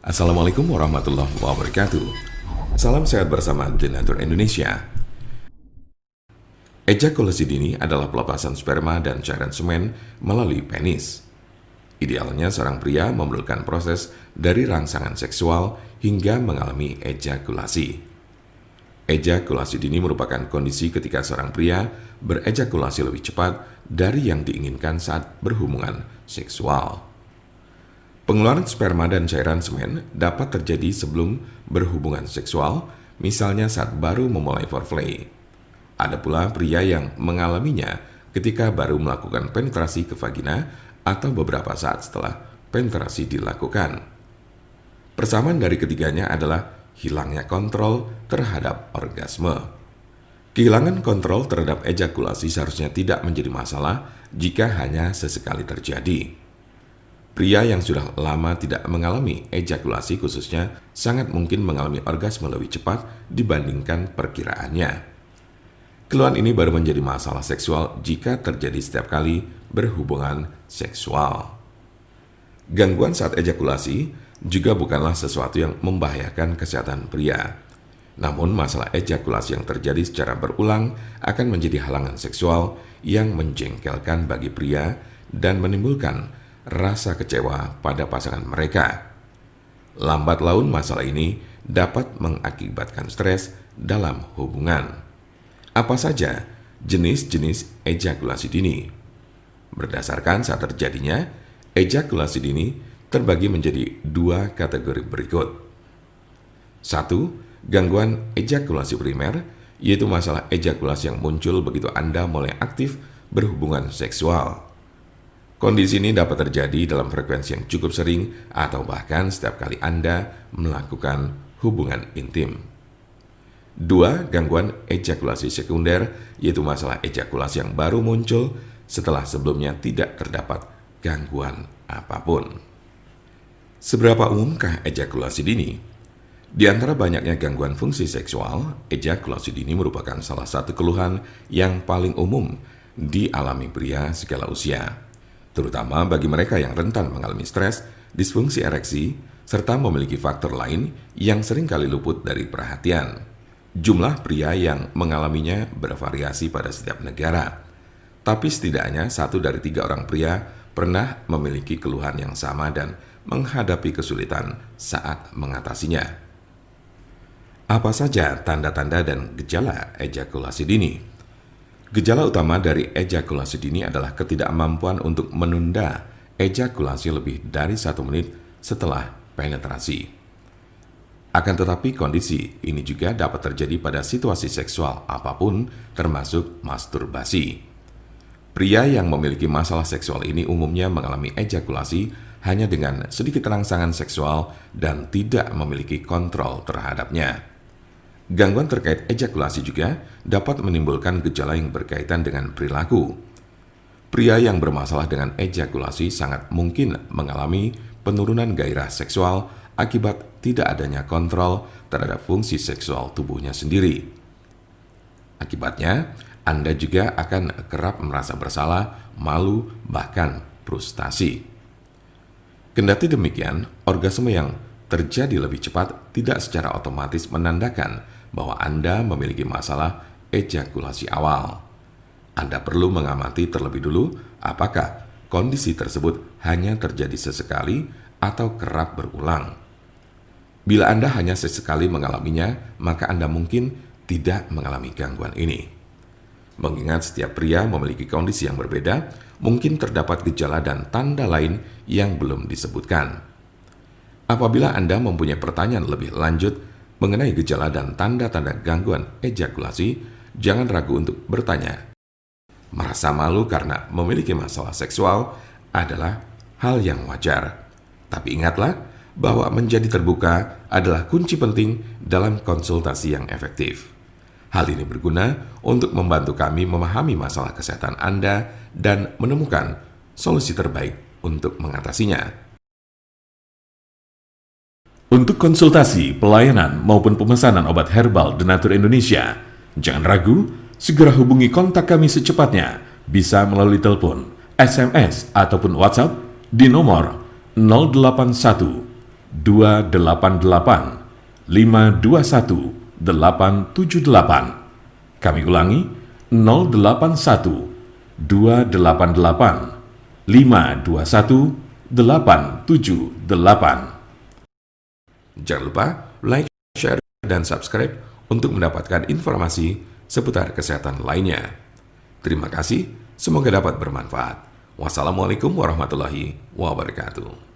Assalamualaikum warahmatullahi wabarakatuh. Salam sehat bersama Denatur Indonesia. Ejakulasi dini adalah pelepasan sperma dan cairan semen melalui penis. Idealnya seorang pria memerlukan proses dari rangsangan seksual hingga mengalami ejakulasi. Ejakulasi dini merupakan kondisi ketika seorang pria berejakulasi lebih cepat dari yang diinginkan saat berhubungan seksual. Pengeluaran sperma dan cairan semen dapat terjadi sebelum berhubungan seksual, misalnya saat baru memulai foreplay. Ada pula pria yang mengalaminya ketika baru melakukan penetrasi ke vagina atau beberapa saat setelah penetrasi dilakukan. Persamaan dari ketiganya adalah hilangnya kontrol terhadap orgasme. Kehilangan kontrol terhadap ejakulasi seharusnya tidak menjadi masalah jika hanya sesekali terjadi. Pria yang sudah lama tidak mengalami ejakulasi khususnya sangat mungkin mengalami orgasme lebih cepat dibandingkan perkiraannya. Keluhan ini baru menjadi masalah seksual jika terjadi setiap kali berhubungan seksual. Gangguan saat ejakulasi juga bukanlah sesuatu yang membahayakan kesehatan pria. Namun masalah ejakulasi yang terjadi secara berulang akan menjadi halangan seksual yang menjengkelkan bagi pria dan menimbulkan rasa kecewa pada pasangan mereka. Lambat laun masalah ini dapat mengakibatkan stres dalam hubungan. Apa saja jenis-jenis ejakulasi dini? Berdasarkan saat terjadinya, ejakulasi dini terbagi menjadi dua kategori berikut. 1. Gangguan ejakulasi primer, yaitu masalah ejakulasi yang muncul begitu Anda mulai aktif berhubungan seksual. Kondisi ini dapat terjadi dalam frekuensi yang cukup sering atau bahkan setiap kali Anda melakukan hubungan intim. 2. Gangguan ejakulasi sekunder, yaitu masalah ejakulasi yang baru muncul setelah sebelumnya tidak terdapat gangguan apapun. Seberapa umumkah ejakulasi dini? Di antara banyaknya gangguan fungsi seksual, ejakulasi dini merupakan salah satu keluhan yang paling umum dialami pria segala usia, terutama bagi mereka yang rentan mengalami stres, disfungsi ereksi, serta memiliki faktor lain yang seringkali luput dari perhatian. Jumlah pria yang mengalaminya bervariasi pada setiap negara, tapi setidaknya 1 dari 3 orang pria pernah memiliki keluhan yang sama dan menghadapi kesulitan saat mengatasinya. Apa saja tanda-tanda dan gejala ejakulasi dini? Gejala utama dari ejakulasi dini adalah ketidakmampuan untuk menunda ejakulasi lebih dari 1 menit setelah penetrasi. Akan tetapi kondisi ini juga dapat terjadi pada situasi seksual apapun termasuk masturbasi. Pria yang memiliki masalah seksual ini umumnya mengalami ejakulasi hanya dengan sedikit rangsangan seksual dan tidak memiliki kontrol terhadapnya. Gangguan terkait ejakulasi juga dapat menimbulkan gejala yang berkaitan dengan perilaku. Pria yang bermasalah dengan ejakulasi sangat mungkin mengalami penurunan gairah seksual akibat tidak adanya kontrol terhadap fungsi seksual tubuhnya sendiri. Akibatnya, Anda juga akan kerap merasa bersalah, malu, bahkan frustasi. Kendati demikian, orgasme yang terjadi lebih cepat tidak secara otomatis menandakan bahwa Anda memiliki masalah ejakulasi awal. Anda perlu mengamati terlebih dulu apakah kondisi tersebut hanya terjadi sesekali atau kerap berulang. Bila Anda hanya sesekali mengalaminya, maka Anda mungkin tidak mengalami gangguan ini. Mengingat setiap pria memiliki kondisi yang berbeda, mungkin terdapat gejala dan tanda lain yang belum disebutkan. Apabila Anda mempunyai pertanyaan lebih lanjut mengenai gejala dan tanda-tanda gangguan ejakulasi, jangan ragu untuk bertanya. Merasa malu karena memiliki masalah seksual adalah hal yang wajar. Tapi ingatlah bahwa menjadi terbuka adalah kunci penting dalam konsultasi yang efektif. Hal ini berguna untuk membantu kami memahami masalah kesehatan Anda dan menemukan solusi terbaik untuk mengatasinya. Untuk konsultasi, pelayanan, maupun pemesanan obat herbal Denatur Indonesia, jangan ragu, segera hubungi kontak kami secepatnya, bisa melalui telepon, SMS, ataupun WhatsApp di nomor 081 288 521 878. Kami ulangi, 081 288 521 878. Jangan lupa like, share, dan subscribe untuk mendapatkan informasi seputar kesehatan lainnya. Terima kasih, semoga dapat bermanfaat. Wassalamualaikum warahmatullahi wabarakatuh.